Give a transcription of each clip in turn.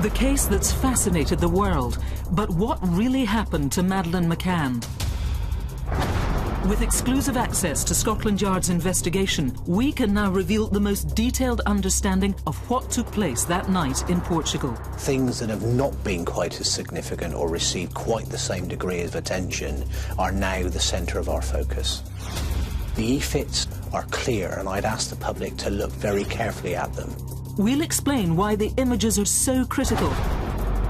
The case that's fascinated the world. But what really happened to Madeleine Mccann? With exclusive access to Scotland Yard's investigation, we can now reveal the most detailed understanding of what took place that night in Portugal. Things that have not been quite as significant or received quite the same degree of attention are now the centre of our focus. The EFITs are clear, and I'd ask the public to look very carefully at them. We'll explain why the images are so critical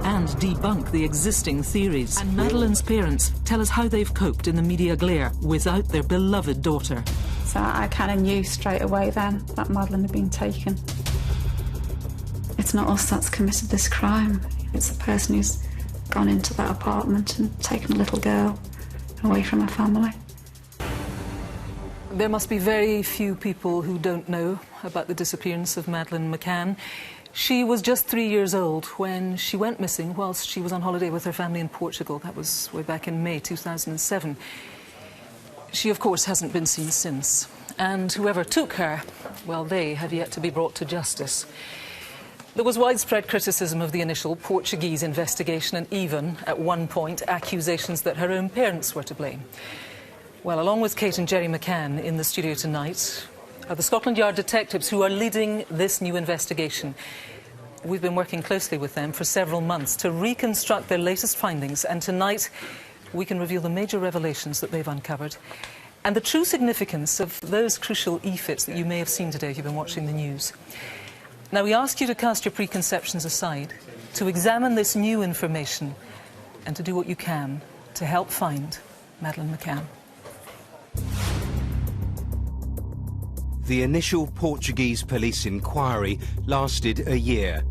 and debunk the existing theories. And Madeleine's parents tell us how they've coped in the media glare without their beloved daughter. So I kind of knew straight away then that Madeleine had been taken. It's not us that's committed this crime. It's the person who's gone into that apartment and taken a little girl away from her family. There must be very few people who don't know about the disappearance of Madeleine Mccann. She was just 3 years old when she went missing whilst she was on holiday with her family in Portugal. That was way back in May 2007. She, of course, hasn't been seen since. And whoever took her, well, they have yet to be brought to justice. There was widespread criticism of the initial Portuguese investigation and even, at one point, accusations that her own parents were to blame. Well, along with Kate and Gerry Mccann in the studio tonight are the Scotland Yard detectives who are leading this new investigation. We've been working closely with them for several months to reconstruct their latest findings, and tonight we can reveal the major revelations that they've uncovered and the true significance of those crucial EFITs that you may have seen today if you've been watching the news. Now, we ask you to cast your preconceptions aside, to examine this new information and to do what you can to help find Madeleine Mccann. The initial Portuguese police inquiry lasted a year.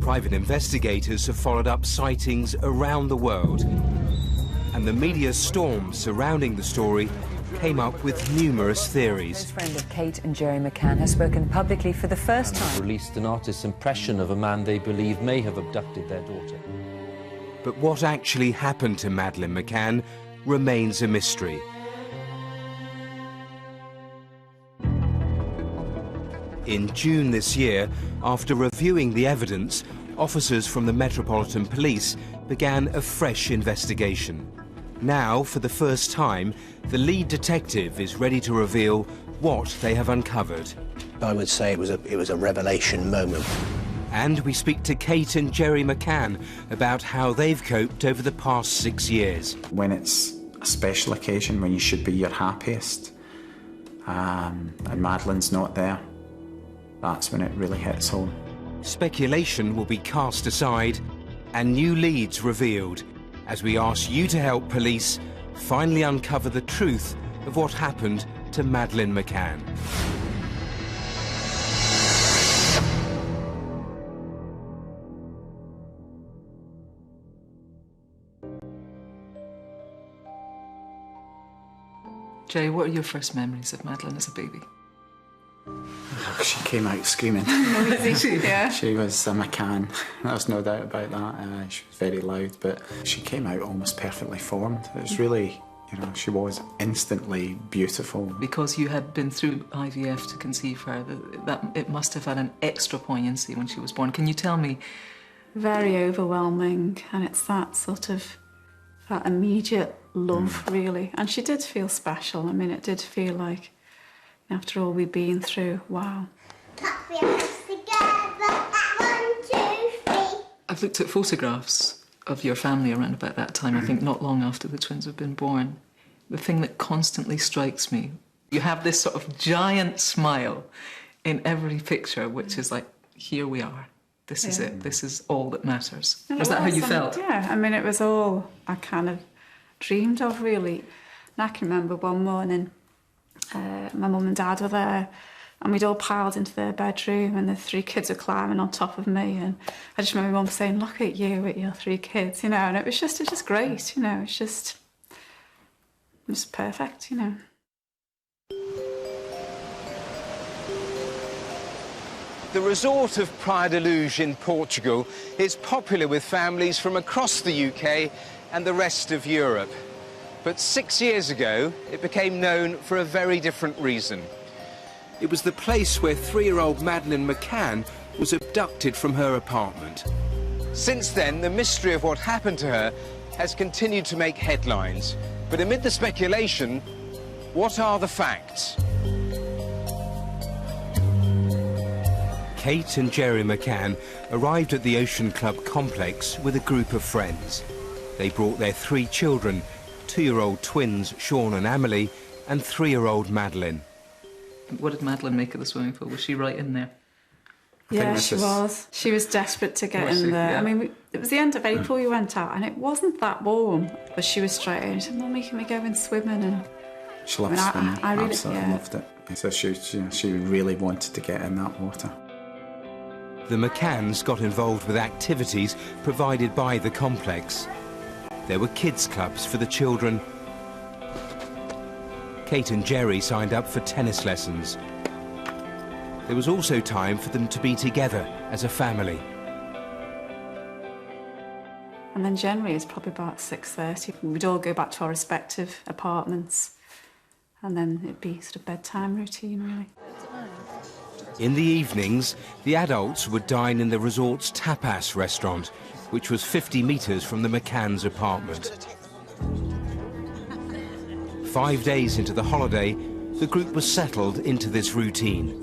Private investigators have followed up sightings around the world, and the media storm surrounding the story came up with numerous theories. A friend of Kate and Gerry Mccann has spoken publicly for the first time. Released an artist's impression of a man they believe may have abducted their daughter. But what actually happened to Madeleine Mccann remains a mystery. In June this year, after reviewing the evidence, officers from the Metropolitan Police began a fresh investigation. Now, for the first time, the lead detective is ready to reveal what they have uncovered. I would say it was a revelation moment. And we speak to Kate and Gerry Mccann about how they've coped over the past 6 years. When it's a special occasion, when you should be your happiest, and Madeleine's not there, that's when it really hits home. Speculation will be cast aside and new leads revealed as we ask you to help police finally uncover the truth of what happened to Madeleine Mccann. Jay, what are your first memories of Madeleine as a baby? She came out screaming. Yeah. She was a Mccann, there's no doubt about that. She was very loud, but she came out almost perfectly formed. It was really, you know, she was instantly beautiful. Because you had been through IVF to conceive her, that it must have had an extra poignancy when she was born. Can you tell me? Very overwhelming, and it's that sort of, that immediate love, really. And she did feel special. I mean, it did feel like, after all we've been through, wow. I've looked at photographs of your family around about that time, I think not long after the twins have been born. The thing that constantly strikes me, you have this sort of giant smile in every picture, which is like, here we are. This is it. This is all that matters. Was that how you felt? Yeah, I mean, it was all I kind of dreamed of, really. And I can remember one morning, my mum and dad were there, and we'd all piled into their bedroom, and the 3 kids were climbing on top of me, and I just remember mum saying, "Look at you with your 3 kids," you know, and it was just great, you know, it was perfect, you know. The resort of Praia da Luz in Portugal is popular with families from across the UK and the rest of Europe. But 6 years ago, it became known for a very different reason. It was the place where 3-year-old Madeleine Mccann was abducted from her apartment. Since then, the mystery of what happened to her has continued to make headlines. But amid the speculation, what are the facts? Kate and Jerry McCann arrived at the Ocean Club complex with a group of friends. They brought their 3 children, 2-year-old twins Sean and Amelie, and 3-year-old Madeleine. What did Madeleine make of the swimming pool? Was she right in there? Yeah, she was. She was desperate to get in there. Yeah. I mean, it was the end of April we went out, and it wasn't that warm, but she was straight in. She said, "Mummy, can we go in swimming?" And She loved swimming. I really, absolutely loved it. So she really wanted to get in that water. The McCanns got involved with activities provided by the complex. There were kids' clubs for the children. Kate and Jerry signed up for tennis lessons. There was also time for them to be together as a family. And then generally it's probably about 6:30. We'd all go back to our respective apartments, and then it'd be sort of bedtime routine, really. In the evenings, the adults would dine in the resort's tapas restaurant, which was 50 metres from the McCann's apartment. 5 days into the holiday, the group was settled into this routine.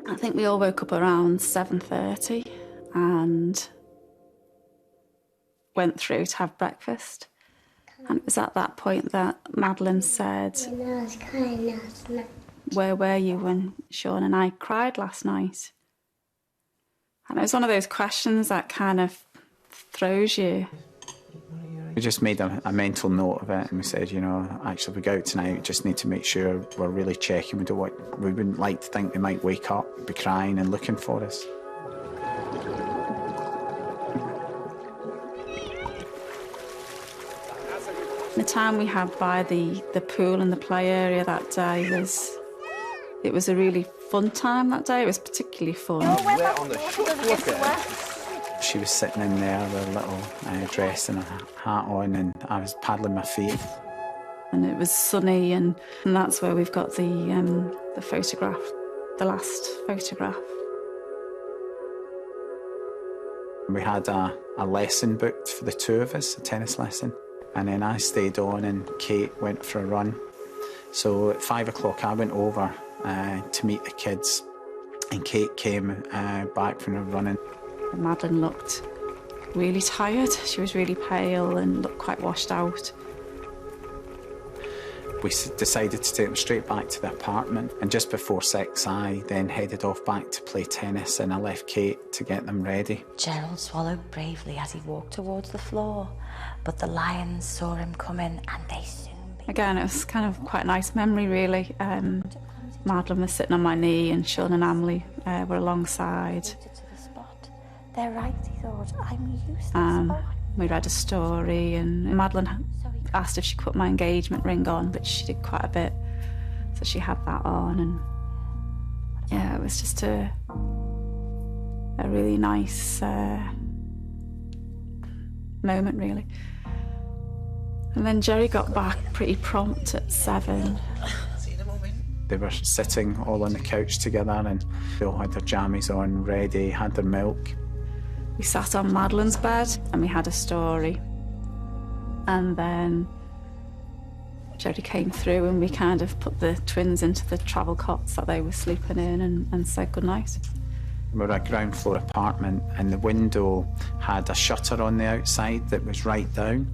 I think we all woke up around 7:30 and went through to have breakfast. And it was at that point that Madeleine said, "Where were you when Sean and I cried last night?" And it was one of those questions that kind of throws you. We just made a mental note of it, and we said, you know, actually, if we go out tonight, we just need to make sure we're really checking. We wouldn't like to think they might wake up, be crying and looking for us. The time we had by the pool and the play area that day was a really fun time that day. It was particularly fun. She was sitting in there with a little dress and a hat on, and I was paddling my feet. And it was sunny, and that's where we've got the photograph, the last photograph. We had a lesson booked for the 2 of us, a tennis lesson. And then I stayed on and Kate went for a run. So at 5 o'clock I went over to meet the kids, and Kate came back from her running. Madeleine looked really tired. She was really pale and looked quite washed out. We decided to take them straight back to the apartment, and just before 6 I then headed off back to play tennis, and I left Kate to get them ready. Gerald swallowed bravely as he walked towards the floor, but the lions saw him coming and they soon began. Again, it was kind of quite a nice memory, really. Madeleine was sitting on my knee and Sean and Amelie were alongside. To the spot. They're right, he thought. I'm used to this. We read a story, and Madeleine asked if she could put my engagement ring on, but she did quite a bit, so she had that on. And yeah, it was just a really nice moment, really. And then Jerry got back pretty prompt at 7. They were sitting all on the couch together, and they all had their jammies on, ready, had their milk. We sat on Madeleine's bed and we had a story. And then Jerry came through and we kind of put the twins into the travel cots that they were sleeping in and said goodnight. We were a ground floor apartment, and the window had a shutter on the outside that was right down,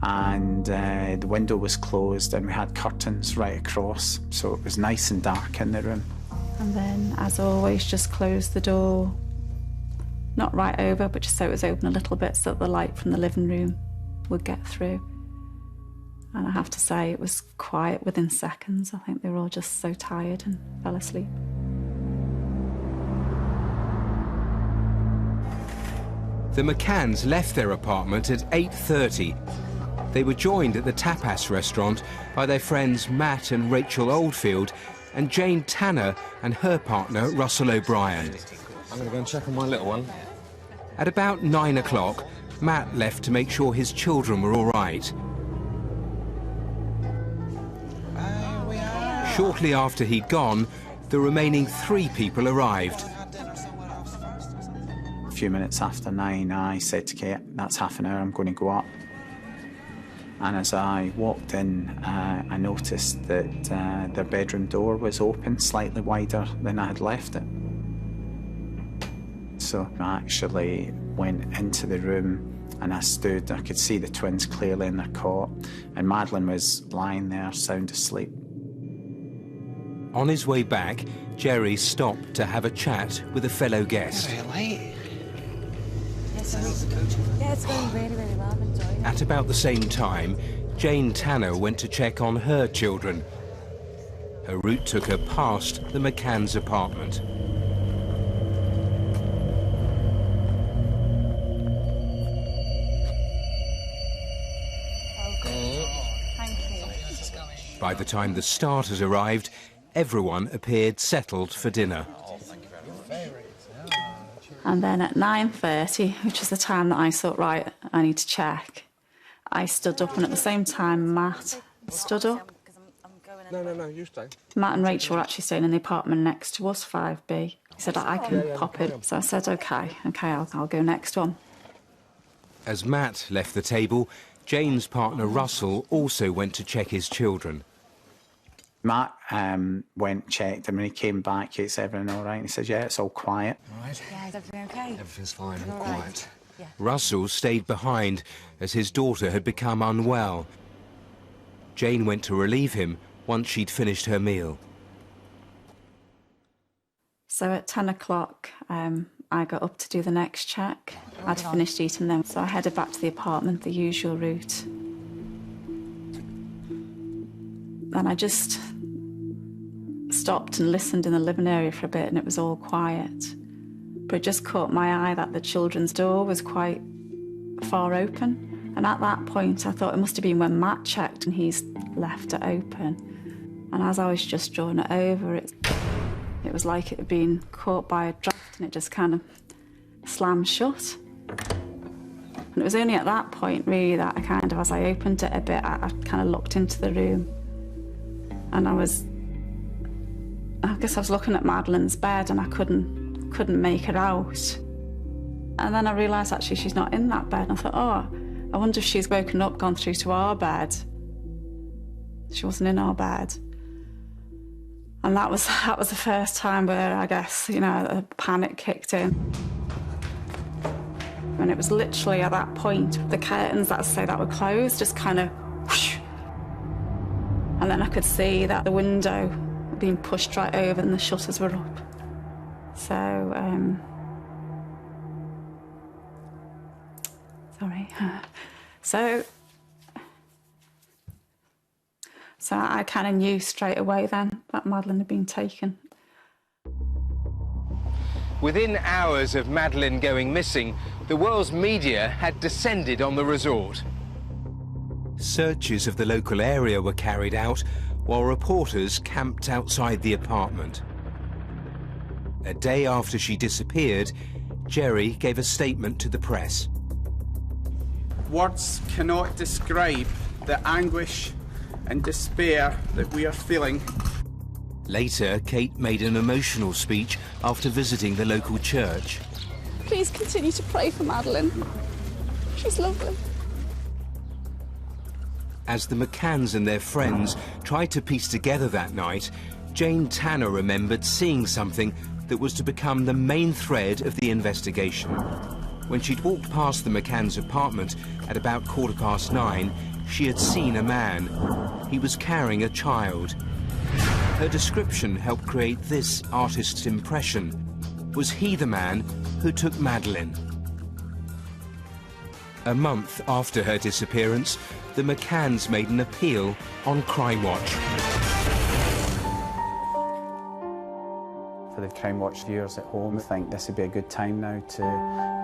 and the window was closed, and we had curtains right across, so it was nice and dark in the room. And then, as always, just closed the door, not right over, but just so it was open a little bit so that the light from the living room would get through. And I have to say, it was quiet within seconds. I think they were all just so tired and fell asleep. The McCanns left their apartment at 8:30. They were joined at the tapas restaurant by their friends Matt and Rachel Oldfield and Jane Tanner and her partner Russell O'Brien. I'm going to go and check on my little one. At about 9 o'clock, Matt left to make sure his children were all right. Shortly after he'd gone, the remaining 3 people arrived. A few minutes after 9, I said to Kate, "That's half an hour, I'm going to go up." And as I walked in, I noticed that their bedroom door was open, slightly wider than I had left it. So I actually went into the room and I stood. I could see the twins clearly in their cot, and Madeleine was lying there, sound asleep. On his way back, Jerry stopped to have a chat with a fellow guest. Yeah, it's going really, really well. I'm enjoying it. At about the same time, Jane Tanner went to check on her children. Her route took her past the McCann's apartment. By the time the starters arrived, everyone appeared settled for dinner. And then at 9:30, which is the time that I thought, right, I need to check, I stood up, and at the same time, Matt stood up. No, you stay. Matt and Rachel were actually staying in the apartment next to us, 5B. He said, I can pop in. So I said, OK, I'll go next one. As Matt left the table, Jane's partner Russell also went to check his children. Matt went, checked, and when he came back, he said, "Everything all right?" And he said, "Yeah, it's all quiet." All right. Yeah, is everything okay? Everything's fine, all right. quiet. Yeah. Russell stayed behind as his daughter had become unwell. Jane went to relieve him once she'd finished her meal. So at 10 o'clock, I got up to do the next check. I'd finished eating them, so I headed back to the apartment, the usual route. And I just stopped and listened in the living area for a bit, and it was all quiet. But it just caught my eye that the children's door was quite far open. And at that point, I thought it must have been when Matt checked and he's left it open. And as I was just drawing it over, it was like it had been caught by a draft, and it just kind of slammed shut. And it was only at that point, really, that I kind of, as I opened it a bit, I kind of looked into the room. And I guess I was looking at Madeleine's bed, and I couldn't make her out. And then I realised actually she's not in that bed, and I thought, oh, I wonder if she's woken up, gone through to our bed. She wasn't in our bed. And that was the first time where I guess, you know, a panic kicked in. And it was literally at that point, the curtains that were closed just kind of whoosh. And then I could see that the window being pushed right over and the shutters were up. So, sorry. So I kind of knew straight away then that Madeleine had been taken. Within hours of Madeleine going missing, the world's media had descended on the resort. Searches of the local area were carried out while reporters camped outside the apartment. A day after she disappeared, Jerry gave a statement to the press. Words cannot describe the anguish and despair that we are feeling. Later, Kate made an emotional speech after visiting the local church. Please continue to pray for Madeleine. She's lovely. As the McCanns and their friends tried to piece together that night, Jane Tanner remembered seeing something that was to become the main thread of the investigation. When she'd walked past the McCanns' apartment at about 9:15, she had seen a man. He was carrying a child. Her description helped create this artist's impression. Was he the man who took Madeleine? A month after her disappearance, the McCanns made an appeal on Crime Watch. For the Crime Watch viewers at home, I think this would be a good time now to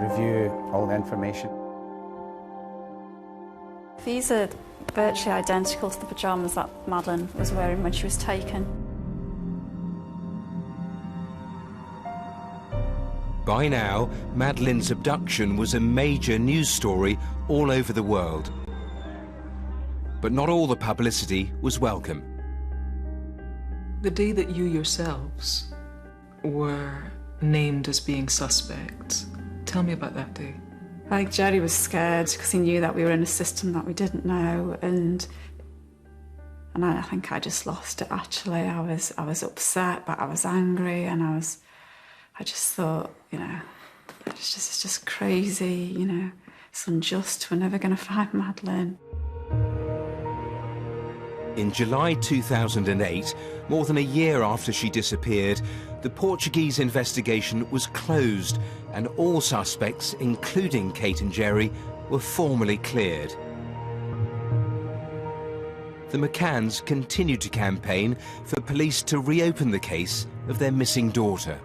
review all the information. These are virtually identical to the pyjamas that Madeleine was wearing when she was taken. By now, Madeleine's abduction was a major news story all over the world. But not all the publicity was welcome. The day that you yourselves were named as being suspects, tell me about that day. Like, Jerry was scared because he knew that we were in a system that we didn't know, and I think I just lost it, actually. I was upset, but I was angry, and I just thought, you know, it's just crazy, you know, it's unjust, we're never going to find Madeleine. In July 2008, more than a year after she disappeared, the Portuguese investigation was closed and all suspects, including Kate and Jerry, were formally cleared. The McCanns continued to campaign for police to reopen the case of their missing daughter.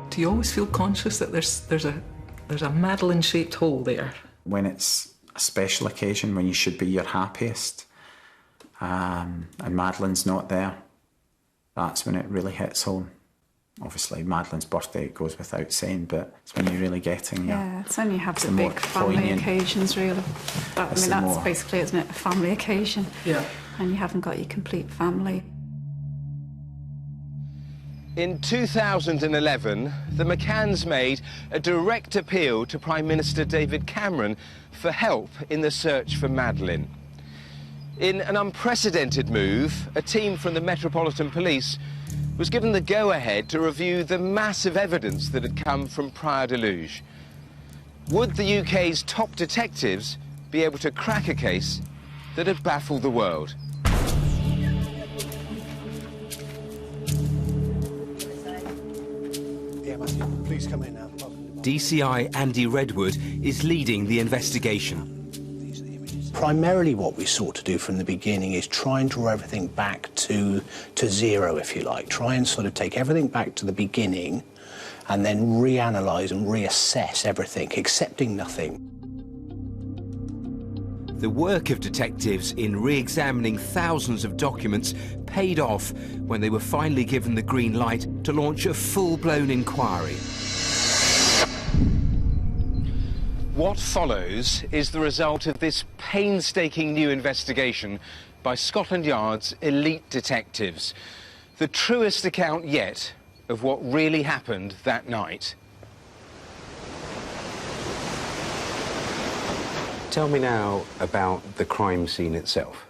Do you always feel conscious that there's a Madeleine-shaped hole there? When it's a special occasion, when you should be your happiest, and Madeleine's not there, that's when it really hits home. Obviously, Madeleine's birthday, it goes without saying, but it's when you're really getting... Yeah, it's when you have the big family occasions, really. That's basically, isn't it, a family occasion? Yeah. And you haven't got your complete family. In 2011, the McCanns made a direct appeal to Prime Minister David Cameron for help in the search for Madeleine. In an unprecedented move, a team from the Metropolitan Police was given the go-ahead to review the massive evidence that had come from prior deluge. Would the UK's top detectives be able to crack a case that had baffled the world? Yeah, Matthew, please come in now. DCI Andy Redwood is leading the investigation. Primarily what we sought to do from the beginning is try and draw everything back to zero, if you like. Try and sort of take everything back to the beginning and then reanalyse and reassess everything, accepting nothing. The work of detectives in re-examining thousands of documents paid off when they were finally given the green light to launch a full-blown inquiry. What follows is the result of this painstaking new investigation by Scotland Yard's elite detectives. The truest account yet of what really happened that night. Tell me now about the crime scene itself.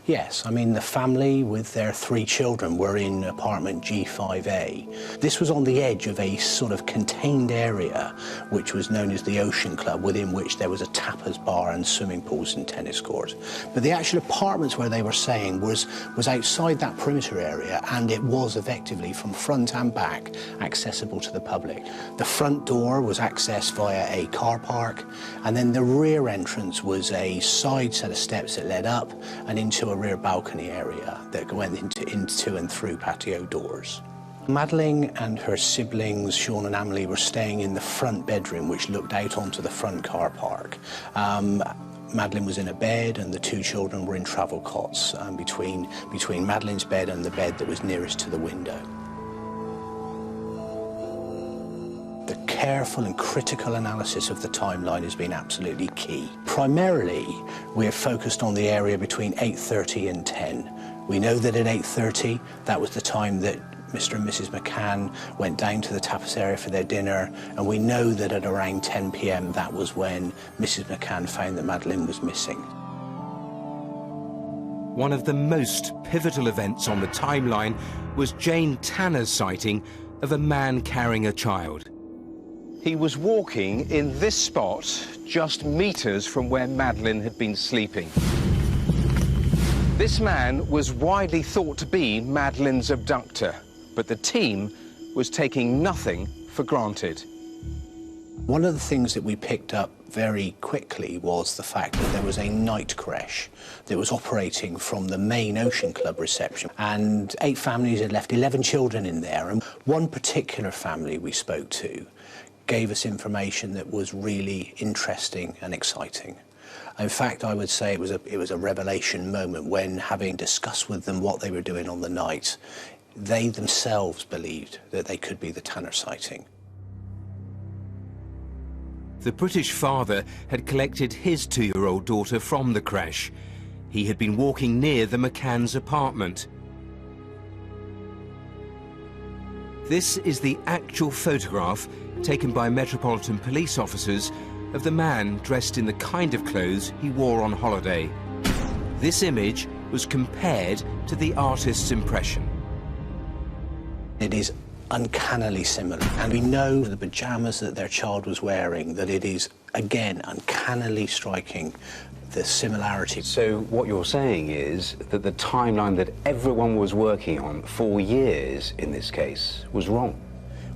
Yes, I mean, the family with their 3 children were in apartment G5A. This was on the edge of a sort of contained area which was known as the Ocean Club, within which there was a tapas bar and swimming pools and tennis courts. But the actual apartments where they were staying was outside that perimeter area, and it was effectively from front and back accessible to the public. The front door was accessed via a car park, and then the rear entrance was a side set of steps that led up and into a rear balcony area that went into and through patio doors. Madeleine and her siblings, Sean and Amelie, were staying in the front bedroom, which looked out onto the front car park. Madeleine was in a bed, and the 2 children were in travel cots between Madeleine's bed and the bed that was nearest to the window. The careful and critical analysis of the timeline has been absolutely key. Primarily, we're focused on the area between 8:30 and 10. We know that at 8:30, that was the time that Mr. and Mrs. McCann went down to the tapas area for their dinner, and we know that at around 10 p.m, that was when Mrs. McCann found that Madeleine was missing. One of the most pivotal events on the timeline was Jane Tanner's sighting of a man carrying a child. He was walking in this spot, just meters from where Madeleine had been sleeping. This man was widely thought to be Madeleine's abductor, but the team was taking nothing for granted. One of the things that we picked up very quickly was the fact that there was a night creche that was operating from the main Ocean Club reception, and 8 families had left 11 children in there, and one particular family we spoke to gave us information that was really interesting and exciting. In fact, I would say it was a revelation moment when, having discussed with them what they were doing on the night, they themselves believed that they could be the Tanner sighting. The British father had collected his 2-year-old daughter from the creche. He had been walking near the McCann's apartment. This is the actual photograph taken by Metropolitan Police officers of the man dressed in the kind of clothes he wore on holiday. This image was compared to the artist's impression. It is uncannily similar, and we know the pyjamas that their child was wearing, that it is, again, uncannily striking the similarity. So what you're saying is that the timeline that everyone was working on for years in this case was wrong?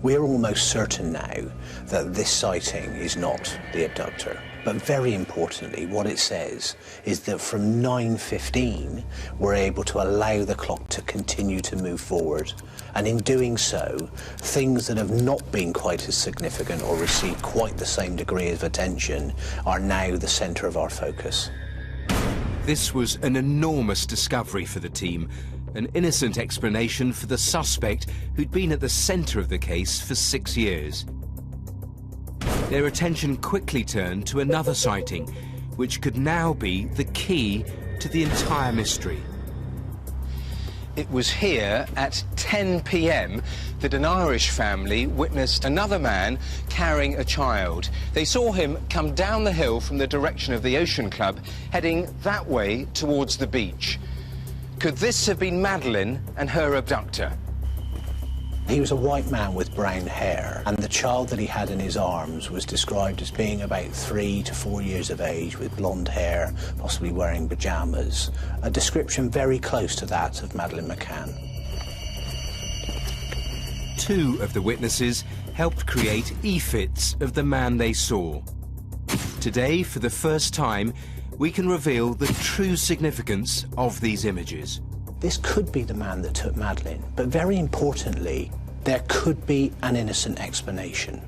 We're almost certain now that this sighting is not the abductor. But very importantly, what it says is that from 9:15, we're able to allow the clock to continue to move forward. And in doing so, things that have not been quite as significant or received quite the same degree of attention are now the centre of our focus. This was an enormous discovery for the team, an innocent explanation for the suspect who'd been at the centre of the case for 6 years. Their attention quickly turned to another sighting, which could now be the key to the entire mystery. It was here at 10 p.m. that an Irish family witnessed another man carrying a child. They saw him come down the hill from the direction of the Ocean Club, heading that way towards the beach. Could this have been Madeleine and her abductor? He was a white man with brown hair, and the child that he had in his arms was described as being about 3 to 4 years of age, with blonde hair, possibly wearing pyjamas. A description very close to that of Madeleine Mccann. Two of the witnesses helped create e-fits of the man they saw. Today, for the first time, we can reveal the true significance of these images. This could be the man that took Madeleine, but very importantly, there could be an innocent explanation.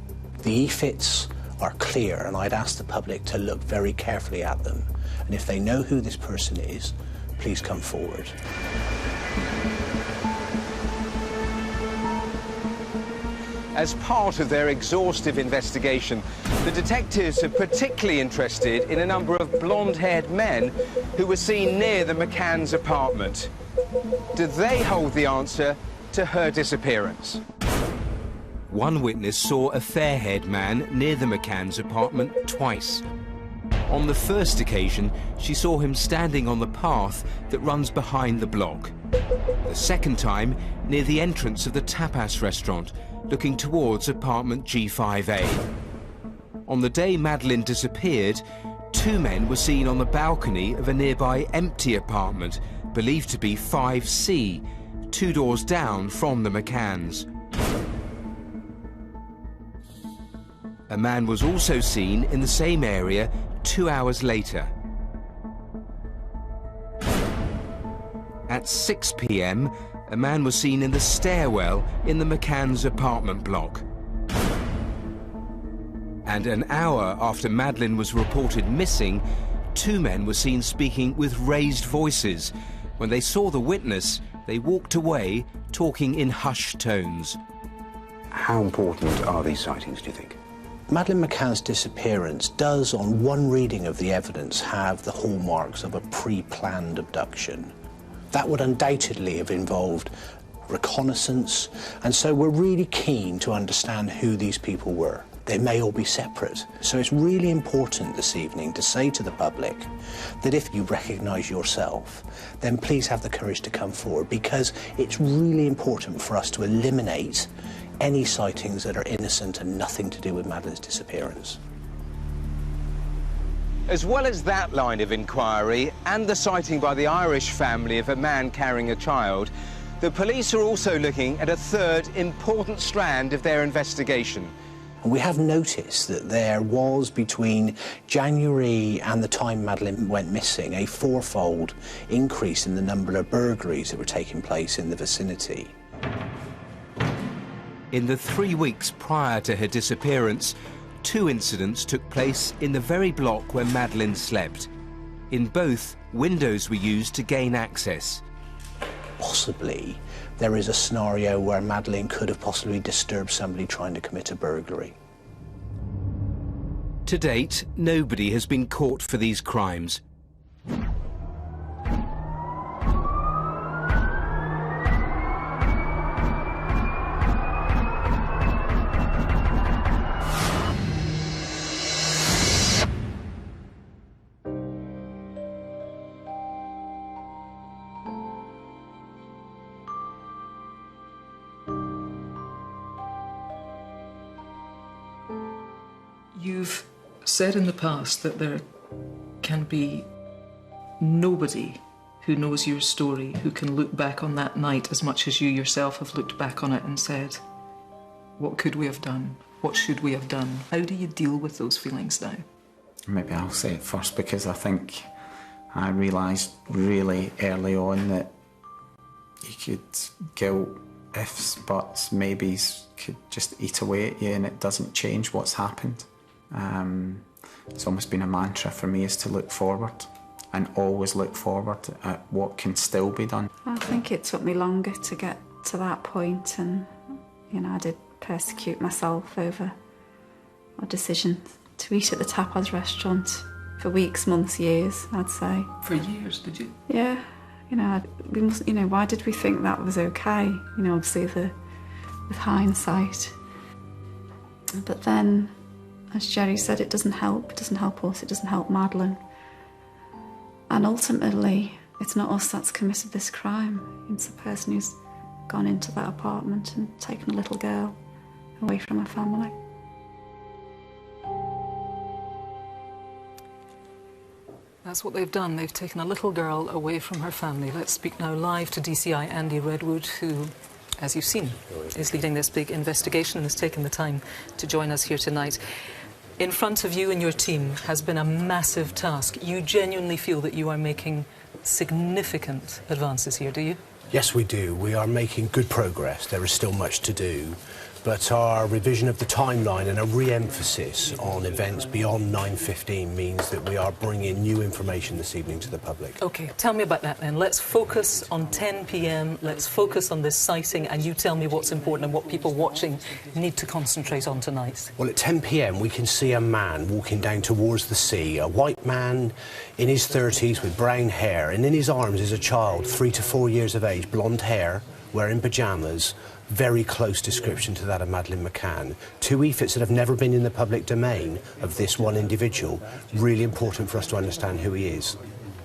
The e-fits are clear, and I'd ask the public to look very carefully at them. And if they know who this person is, please come forward. As part of their exhaustive investigation, the detectives are particularly interested in a number of blonde-haired men who were seen near the McCann's apartment. Do they hold the answer to her disappearance? One witness saw a fair-haired man near the McCann's apartment twice. On the first occasion, she saw him standing on the path that runs behind the block. The second time, near the entrance of the tapas restaurant, looking towards apartment G5A. On the day Madeleine disappeared, two men were seen on the balcony of a nearby empty apartment, believed to be 5C, 2 doors down from the McCanns. A man was also seen in the same area 2 hours later. At 6 p.m, a man was seen in the stairwell in the McCann's apartment block. And an hour after Madeleine was reported missing, two men were seen speaking with raised voices. When they saw the witness, they walked away, talking in hushed tones. How important are these sightings, do you think? Madeleine Mccann's disappearance does, on one reading of the evidence, have the hallmarks of a pre-planned abduction. That would undoubtedly have involved reconnaissance, and so we're really keen to understand who these people were. They may all be separate. So it's really important this evening to say to the public that if you recognise yourself, then please have the courage to come forward, because it's really important for us to eliminate any sightings that are innocent and nothing to do with Madeleine's disappearance. As well as that line of inquiry and the sighting by the Irish family of a man carrying a child, the police are also looking at a third important strand of their investigation. And we have noticed that there was, between January and the time Madeleine went missing, a fourfold increase in the number of burglaries that were taking place in the vicinity. In the 3 weeks prior to her disappearance, 2 incidents took place in the very block where Madeleine slept. In both, windows were used to gain access. Possibly, there is a scenario where Madeleine could have possibly disturbed somebody trying to commit a burglary. To date, nobody has been caught for these crimes. You've said in the past that there can be nobody who knows your story who can look back on that night as much as you yourself have looked back on it and said, what could we have done? What should we have done? How do you deal with those feelings now? Maybe I'll say it first, because I think I realised really early on that you could guilt, ifs, buts, maybes could just eat away at you and it doesn't change what's happened. It's almost been a mantra for me, is to look forward and always look forward at what can still be done. I think it took me longer to get to that point, and you know, I did persecute myself over a decision to eat at the tapas restaurant for weeks, months, years, I'd say. For years, did you? Yeah. You know, we must, you know, why did we think that was okay? You know, obviously with hindsight. But then, as Jerry said, it doesn't help. It doesn't help us. It doesn't help Madeleine. And ultimately, it's not us that's committed this crime. It's the person who's gone into that apartment and taken a little girl away from her family. That's what they've done. They've taken a little girl away from her family. Let's speak now live to DCI Andy Redwood, who, as you've seen, is leading this big investigation and has taken the time to join us here tonight. In front of you and your team has been a massive task. You genuinely feel that you are making significant advances here, do you? Yes, we do. We are making good progress. There is still much to do. But our revision of the timeline and a re-emphasis on events beyond 9:15 means that we are bringing new information this evening to the public. OK, tell me about that then. Let's focus on 10 p.m, let's focus on this sighting, and you tell me what's important and what people watching need to concentrate on tonight. Well, at 10 p.m, we can see a man walking down towards the sea, a white man in his 30s with brown hair, and in his arms is a child, 3 to 4 years of age, blonde hair, wearing pyjamas. Very close description to that of Madeleine Mccann. Two EFITs that have never been in the public domain of this one individual. Really important for us to understand who he is.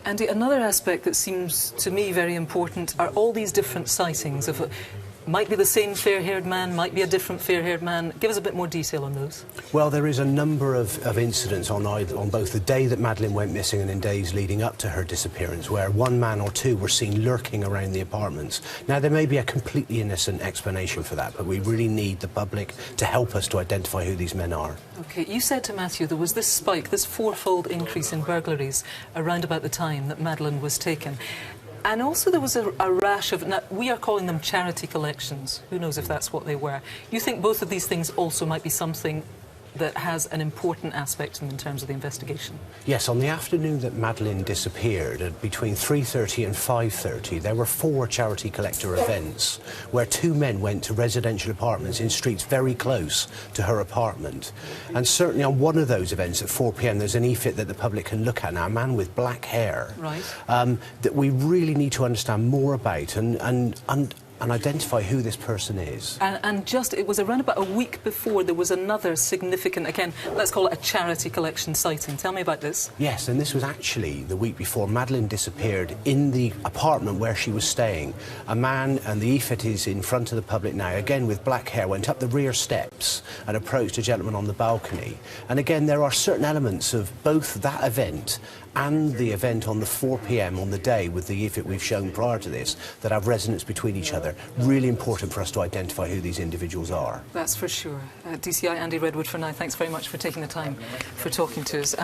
Andy, another aspect that seems to me very important are all these different sightings of might be the same fair-haired man, might be a different fair-haired man. Give us a bit more detail on those. Well, there is a number of incidents on both the day that Madeleine went missing and in days leading up to her disappearance, where one man or two were seen lurking around the apartments. Now, there may be a completely innocent explanation for that, but we really need the public to help us to identify who these men are. OK, you said to Matthew there was this spike, this fourfold increase in burglaries around about the time that Madeleine was taken. And also there was a rash of, now, we are calling them charity collections. Who knows if that's what they were. You think both of these things also might be something that has an important aspect in terms of the investigation? Yes, on the afternoon that Madeleine disappeared, at between 3:30 and 5:30, there were 4 charity collector events where 2 men went to residential apartments in streets very close to her apartment. And certainly on one of those events at 4 p.m, there's an EFIT that the public can look at now, a man with black hair, right, that we really need to understand more about and identify who this person is. And just, it was around about a week before there was another significant, again, let's call it a charity collection sighting. Tell me about this. Yes, and this was actually the week before Madeleine disappeared. In the apartment where she was staying, a man, and the EFIT is in front of the public now, again with black hair, went up the rear steps and approached a gentleman on the balcony. And again, there are certain elements of both that event and the event on the 4 p.m. on the day with the EFIT we've shown prior to this that have resonance between each other. Really important for us to identify who these individuals are. That's for sure. DCI Andy Redwood for now. Thanks very much for taking the time for talking to us.